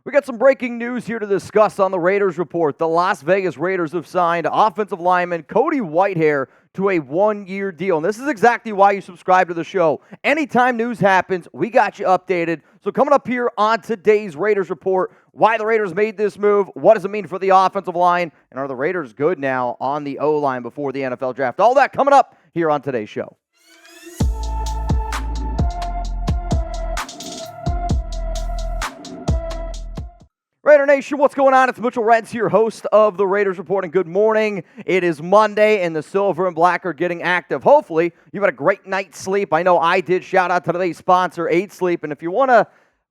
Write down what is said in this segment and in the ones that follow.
We got some breaking news here to discuss on the Raiders Report. The Las Vegas Raiders have signed offensive lineman Cody Whitehair to a one-year deal. And this is exactly why you subscribe to the show. Anytime news happens, we got you updated. So coming up here on today's Raiders Report, why the Raiders made this move, what does it mean for the offensive line, and are the Raiders good now on the O-line before the NFL draft? All that coming up here on today's show. Raider Nation, what's going on? It's Mitchell Reds here, host of the Raiders Report, and good morning. It is Monday, and the Silver and Black are getting active. Hopefully, you've had a great night's sleep. I know I did. Shout out to today's sponsor, 8 Sleep, and if you want a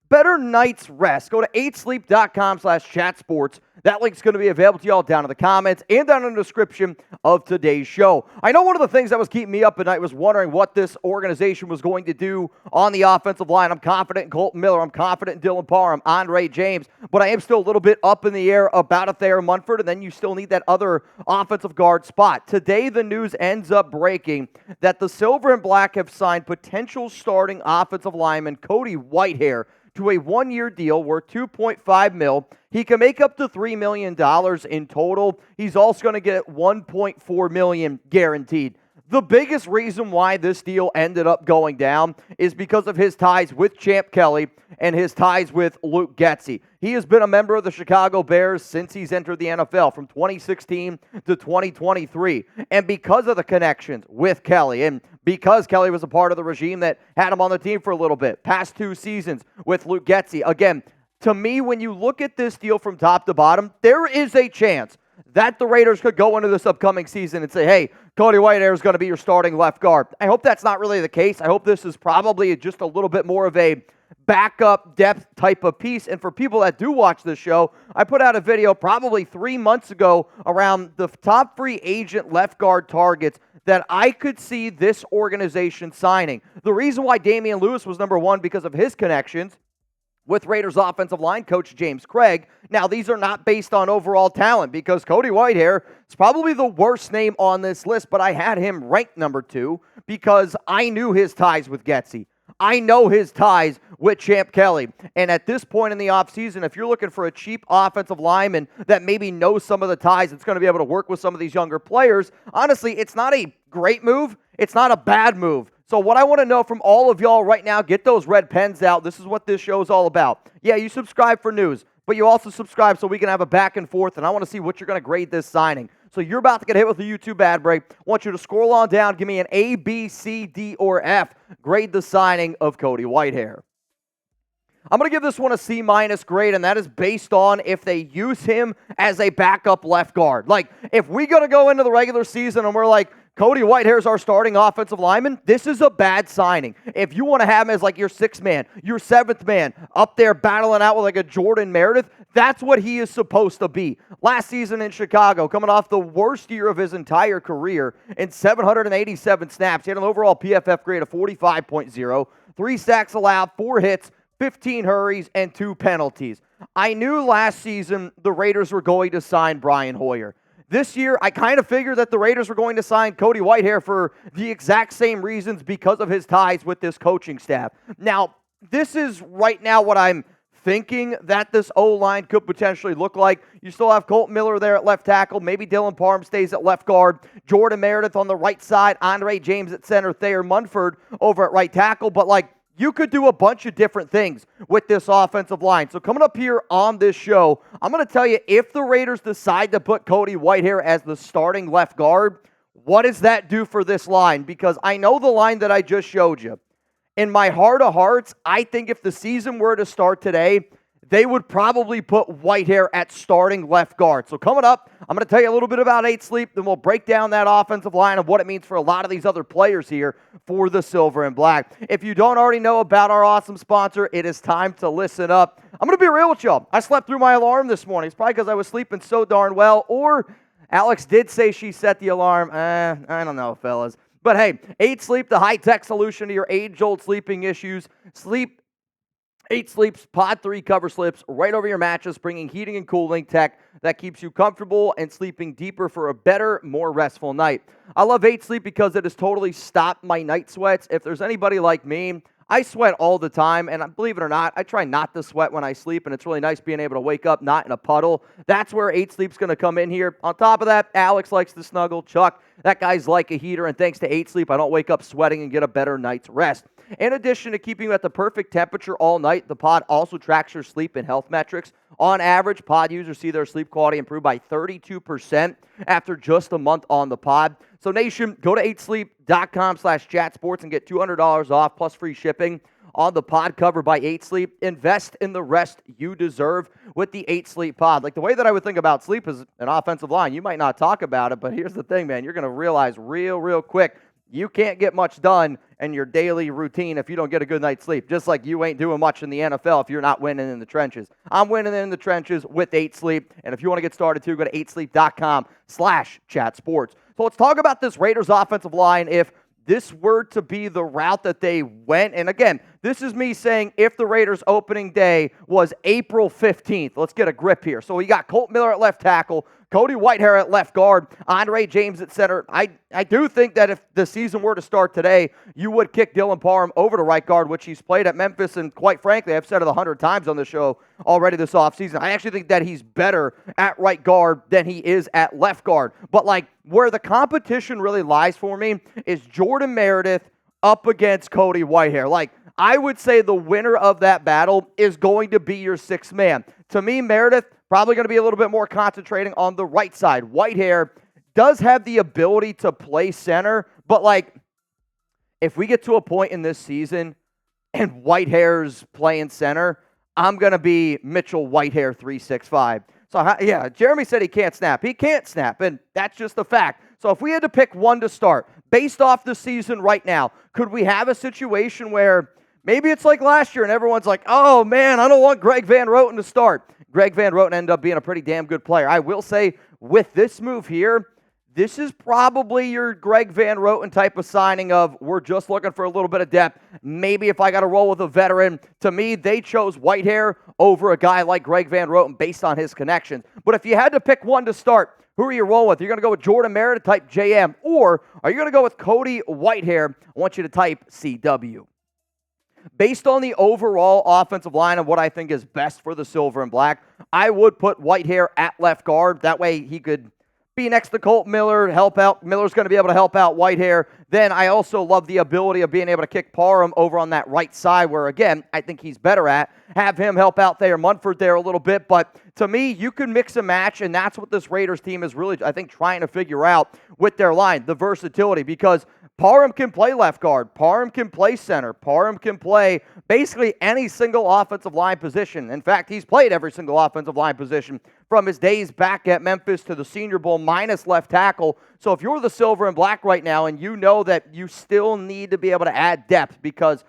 better night's rest, go to 8sleep.com/chatsports. That link's going to be available to y'all down in the comments and down in the description of today's show. I know one of the things that was keeping me up at night was wondering what this organization was going to do on the offensive line. I'm confident in Colton Miller. I'm confident in Dylan Parham, Andre James, but I am still a little bit up in the air about a Thayer Munford, and then you still need that other offensive guard spot. Today, the news ends up breaking that the Silver and Black have signed potential starting offensive lineman Cody Whitehair to a one-year deal worth $2.5 million. He can make up to $3 million in total. He's also going to get $1.4 million guaranteed. The biggest reason why this deal ended up going down is because of his ties with Champ Kelly and his ties with Luke Getsy. He has been a member of the Chicago Bears since he's entered the NFL from 2016 to 2023. And because of the connections with Kelly, and because Kelly was a part of the regime that had him on the team for a little bit, past 2 seasons with Luke Getsy, again, to me, when you look at this deal from top to bottom, there is a chance that the Raiders could go into this upcoming season and say, hey, Cody Whitehair is going to be your starting left guard. I hope that's not really the case. I hope this is probably just a little bit more of a backup depth type of piece. And for people that do watch this show, I put out a video probably 3 months ago around the top free agent left guard targets that I could see this organization signing. The reason why Damian Lewis was number one because of his connections with Raiders offensive line coach James Craig. Now, these are not based on overall talent because Cody Whitehair is probably the worst name on this list, but I had him ranked number 2 because I knew his ties with Getsy. I know his ties with Champ Kelly. And at this point in the offseason, if you're looking for a cheap offensive lineman that maybe knows some of the ties, it's going to be able to work with some of these younger players, honestly, it's not a great move. It's not a bad move. So what I want to know from all of y'all right now, get those red pens out. This is what this show is all about. Yeah, you subscribe for news, but you also subscribe so we can have a back and forth, and I want to see what you're going to grade this signing. So you're about to get hit with a YouTube ad break. I want you to scroll on down, give me an A, B, C, D, or F. Grade the signing of Cody Whitehair. I'm going to give this one a C- grade, and that is based on if they use him as a backup left guard. Like, if we're going to go into the regular season and we're like, Cody Whitehair is our starting offensive lineman, this is a bad signing. If you want to have him as like your 6th man, your 7th man, up there battling out with like a Jordan Meredith, that's what he is supposed to be. Last season in Chicago, coming off the worst year of his entire career in 787 snaps, he had an overall PFF grade of 45.0, 3 sacks allowed, 4 hits, 15 hurries, and 2 penalties. I knew last season the Raiders were going to sign Brian Hoyer. This year, I kind of figured that the Raiders were going to sign Cody Whitehair for the exact same reasons because of his ties with this coaching staff. Now, this is right now what I'm thinking that this O-line could potentially look like. You still have Colton Miller there at left tackle. Maybe Dylan Parham stays at left guard. Jordan Meredith on the right side. Andre James at center. Thayer Munford over at right tackle. But, like, you could do a bunch of different things with this offensive line. So coming up here on this show, I'm going to tell you if the Raiders decide to put Cody Whitehair as the starting left guard, what does that do for this line? Because I know the line that I just showed you. In my heart of hearts, I think if the season were to start today, they would probably put Whitehair at starting left guard. So coming up, I'm going to tell you a little bit about 8 Sleep, then we'll break down that offensive line and what it means for a lot of these other players here for the Silver and Black. If you don't already know about our awesome sponsor, it is time to listen up. I'm going to be real with y'all. I slept through my alarm this morning. It's probably because I was sleeping so darn well, or Alex did say she set the alarm. I don't know, fellas. But hey, 8 Sleep, the high-tech solution to your age-old sleeping issues. 8 Sleep's Pod 3 cover slips right over your mattress, bringing heating and cooling tech that keeps you comfortable and sleeping deeper for a better, more restful night. I love 8 Sleep because it has totally stopped my night sweats. If there's anybody like me, I sweat all the time, and believe it or not, I try not to sweat when I sleep, and it's really nice being able to wake up not in a puddle. That's where 8 Sleep's going to come in here. On top of that, Alex likes to snuggle. Chuck, that guy's like a heater, and thanks to 8 Sleep, I don't wake up sweating and get a better night's rest. In addition to keeping you at the perfect temperature all night, the pod also tracks your sleep and health metrics. On average, pod users see their sleep quality improve by 32% after just a month on the pod. So Nation, go to 8sleep.com/chatsports and get $200 off plus free shipping on the pod covered by 8 Sleep. Invest in the rest you deserve with the 8 Sleep pod. Like the way that I would think about sleep is an offensive line. You might not talk about it, but here's the thing, man. You're going to realize real quick you can't get much done in your daily routine if you don't get a good night's sleep, just like you ain't doing much in the NFL if you're not winning in the trenches. I'm winning in the trenches with 8 Sleep, and if you want to get started too, go to 8sleep.com/chatsports. So let's talk about this Raiders offensive line. If this were to be the route that they went, and again, this is me saying if the Raiders opening day was April 15th, let's get a grip here. So we got Colt Miller at left tackle, Cody Whitehair at left guard, Andre James at center. I do think that if the season were to start today, you would kick Dylan Parham over to right guard, which he's played at Memphis, and quite frankly, I've said it 100 times on the show already this offseason. I actually think that he's better at right guard than he is at left guard. But like where the competition really lies for me is Jordan Meredith up against Cody Whitehair. Like I would say the winner of that battle is going to be your sixth man. To me, Meredith probably going to be a little bit more concentrating on the right side. Whitehair does have the ability to play center, but like if we get to a point in this season and Whitehair's playing center, I'm going to be Mitchell Whitehair 365. So yeah, Jeremy said he can't snap. He can't snap, and that's just a fact. So if we had to pick one to start, based off the season right now, could we have a situation where maybe it's like last year and everyone's like, oh man, I don't want Greg Van Roten to start. Greg Van Roten ended up being a pretty damn good player. I will say with this move here, this is probably your Greg Van Roten type of signing of we're just looking for a little bit of depth. Maybe if I got to roll with a veteran. To me, they chose Whitehair over a guy like Greg Van Roten based on his connections. But if you had to pick one to start, who are you rolling with? You're going to go with Jordan Meredith type JM, or are you going to go with Cody Whitehair? I want you to type CW. Based on the overall offensive line and what I think is best for the Silver and Black, I would put Whitehair at left guard. That way he could be next to Colt Miller, help out. Miller's going to be able to help out Whitehair. Then I also love the ability of being able to kick Parham over on that right side where, again, I think he's better at. Have him help out there, Munford there a little bit. But to me, you can mix and match, and that's what this Raiders team is really, I think, trying to figure out with their line, the versatility, because Parham can play left guard. Parham can play center. Parham can play basically any single offensive line position. In fact, he's played every single offensive line position from his days back at Memphis to the Senior Bowl minus left tackle. So if you're the Silver and Black right now and you know that you still need to be able to add depth, because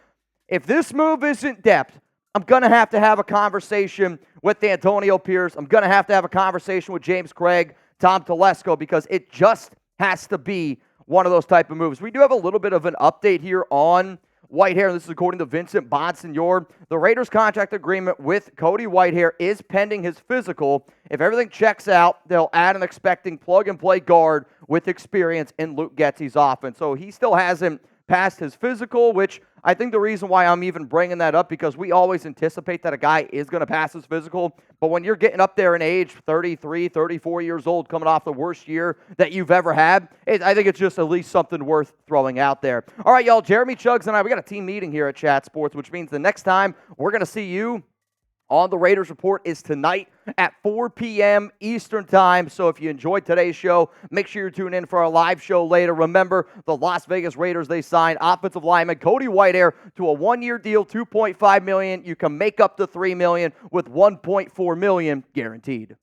if this move isn't depth, I'm going to have a conversation with Antonio Pierce. I'm going to have a conversation with James Craig, Tom Telesco, because it just has to be one of those type of moves. We do have a little bit of an update here on Whitehair, and this is according to Vincent Bonsignor. The Raiders' contract agreement with Cody Whitehair is pending his physical. If everything checks out, they'll add an expecting plug-and-play guard with experience in Luke Getsy's offense. So he still hasn't passed his physical, which I think the reason why I'm even bringing that up, because we always anticipate that a guy is going to pass his physical, but when you're getting up there in age, 33, 34 years old, coming off the worst year that you've ever had, I think it's just at least something worth throwing out there. All right, y'all, Jeremy Chuggs and I, we got a team meeting here at Chat Sports, which means the next time we're going to see you on the Raiders Report is tonight at 4 p.m. Eastern Time. So if you enjoyed today's show, make sure you tune in for our live show later. Remember, the Las Vegas Raiders, they signed offensive lineman Cody Whitehair to a one-year deal, $2.5 million. You can make up to $3 million with $1.4 million guaranteed.